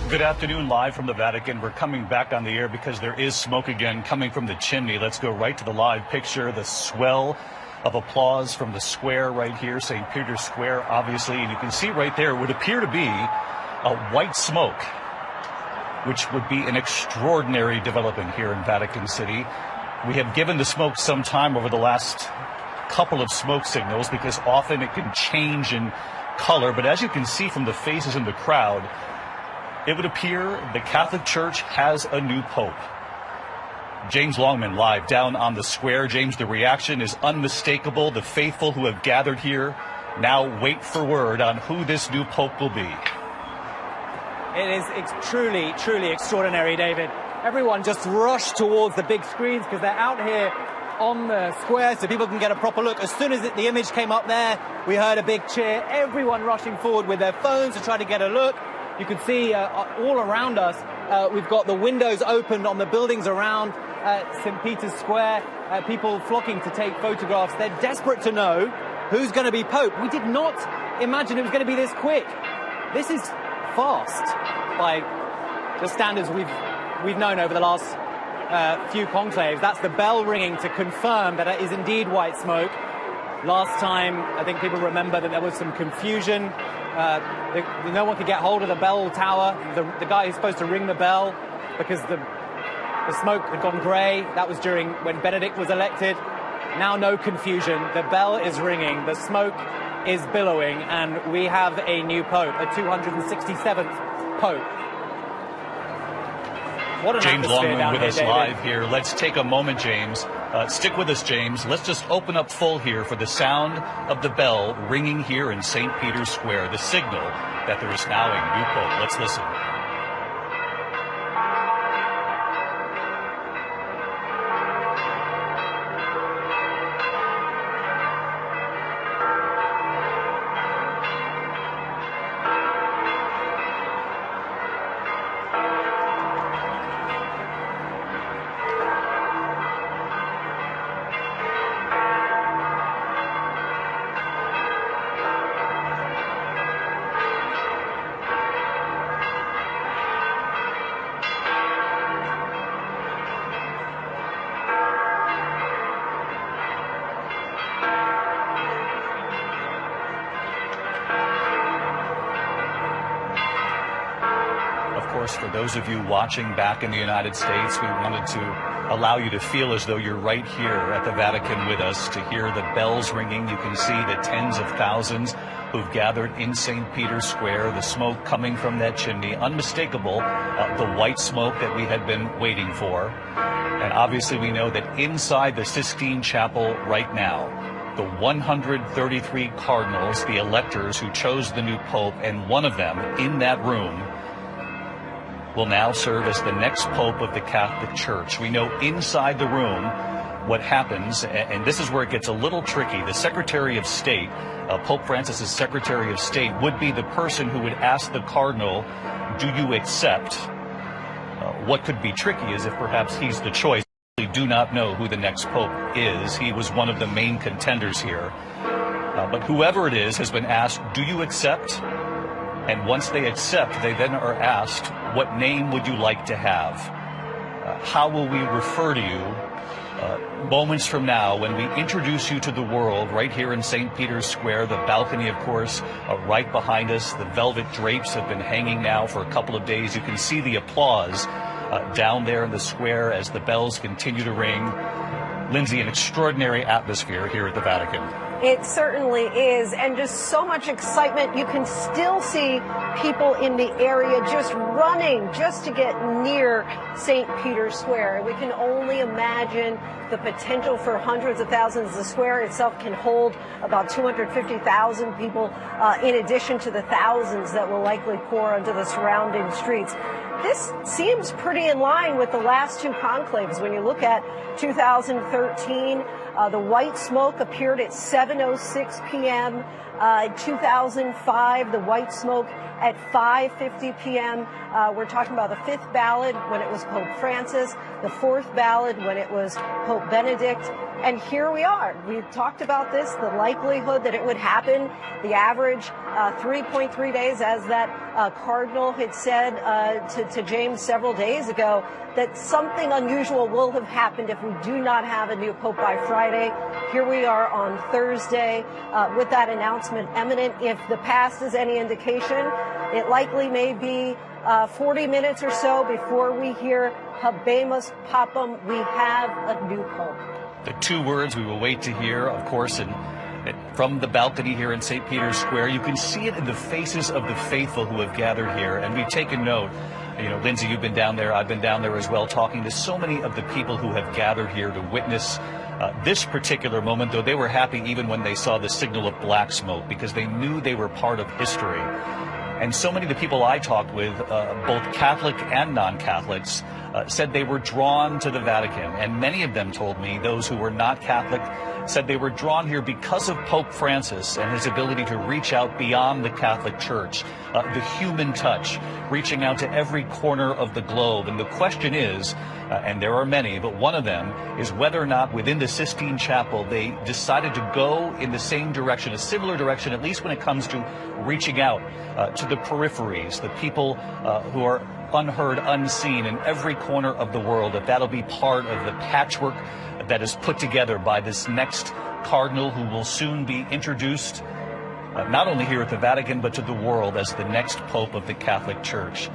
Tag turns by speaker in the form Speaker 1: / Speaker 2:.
Speaker 1: Good afternoon, live from the Vatican. We're coming back on the air because there is smoke again coming from the chimney. Let's go right to the live picture. The swell of applause from the square right here, St. Peter's Square, obviously. And you can see right there would appear to be a white smoke, which would be an extraordinary development here in Vatican City. We have given the smoke some time over the last couple of smoke signals because often it can change in color. But as you can see from the faces in the crowd, it would appear the Catholic Church has a new pope. James Longman live down on the square. James, the reaction is unmistakable. The faithful who have gathered here now wait for word on who this new pope will be.
Speaker 2: It is truly, truly extraordinary, David. Everyone just rushed towards the big screens because they're out here on the square so people can get a proper look. As soon as the image came up there, we heard a big cheer. Everyone rushing forward with their phones to try to get a look. You can see all around us, we've got the windows opened on the buildings around St. Peter's Square, people flocking to take photographs. They're desperate to know who's going to be Pope. We did not imagine it was going to be this quick. This is fast by the standards we've known over the last few conclaves. That's the bell ringing to confirm that it is indeed white smoke. Last time, I think people remember that there was some confusion. No one could get hold of the bell tower, the guy who's supposed to ring the bell, because the smoke had gone grey. That was when Benedict was elected. Now no confusion. The bell is ringing, the smoke is billowing, and we have a new pope, a 267th pope. What an
Speaker 1: James
Speaker 2: atmosphere
Speaker 1: Longman
Speaker 2: down
Speaker 1: with
Speaker 2: here,
Speaker 1: us
Speaker 2: David.
Speaker 1: live here. Let's take a moment, James. Stick with us, James. Let's just open up full here for the sound of the bell ringing here in St. Peter's Square, the signal that there is now a new pope. Let's listen. Of course, for those of you watching back in the United States, we wanted to allow you to feel as though you're right here at the Vatican with us, to hear the bells ringing. You can see the tens of thousands who've gathered in St. Peter's Square, the smoke coming from that chimney, unmistakable, the white smoke that we had been waiting for. And obviously we know that inside the Sistine Chapel right now, the 133 cardinals, the electors who chose the new pope, and one of them in that room will now serve as the next pope of the Catholic Church. We know inside the room what happens, and this is where it gets a little tricky. The Secretary of State, Pope Francis's Secretary of State, would be the person who would ask the cardinal, do you accept? What could be tricky is if perhaps he's the choice. We do not know who the next pope is. He was one of the main contenders here. But whoever it is has been asked, do you accept? And once they accept, they then are asked, what name would you like to have? How will we refer to you moments from now when we introduce you to the world right here in St. Peter's Square? The balcony, of course, right behind us. The velvet drapes have been hanging now for a couple of days. You can see the applause down there in the square as the bells continue to ring. Lindsay, an extraordinary atmosphere here at the Vatican.
Speaker 3: It certainly is, and just so much excitement. You can still see people in the area just running just to get near St. Peter's Square. We can only imagine the potential for hundreds of thousands. The square itself can hold about 250,000 people, in addition to the thousands that will likely pour onto the surrounding streets. This seems pretty in line with the last two conclaves. When you look at 2013, the white smoke appeared at 7:06 p.m. 2005, the white smoke at 5:50 p.m. We're talking about the fifth ballad when it was Pope Francis, the fourth ballad when it was Pope Benedict. And here we are. We talked about this, the likelihood that it would happen, the average 3.3 days, as that cardinal had said to James several days ago, that something unusual will have happened if we do not have a new pope by Friday. Here we are on Thursday with that announcement imminent. If the past is any indication, it likely may be 40 minutes or so before we hear Habemus Papam, we have a new pope.
Speaker 1: The two words we will wait to hear, of course, from the balcony here in St. Peter's Square. You can see it in the faces of the faithful who have gathered here. And we've taken note. You know, Lindsay, you've been down there. I've been down there as well, talking to so many of the people who have gathered here to witness this particular moment, though they were happy even when they saw the signal of black smoke, because they knew they were part of history. And so many of the people I talked with, both Catholic and non-Catholics, said they were drawn to the Vatican. And many of them told me, those who were not Catholic, said they were drawn here because of Pope Francis and his ability to reach out beyond the Catholic Church, the human touch, reaching out to every corner of the globe. And the question is, and there are many, but one of them is whether or not within the Sistine Chapel they decided to go in the same direction, a similar direction, at least when it comes to reaching out to the peripheries, the people who are unheard, unseen in every corner of the world, that'll be part of the patchwork that is put together by this next cardinal who will soon be introduced not only here at the Vatican, but to the world as the next Pope of the Catholic Church.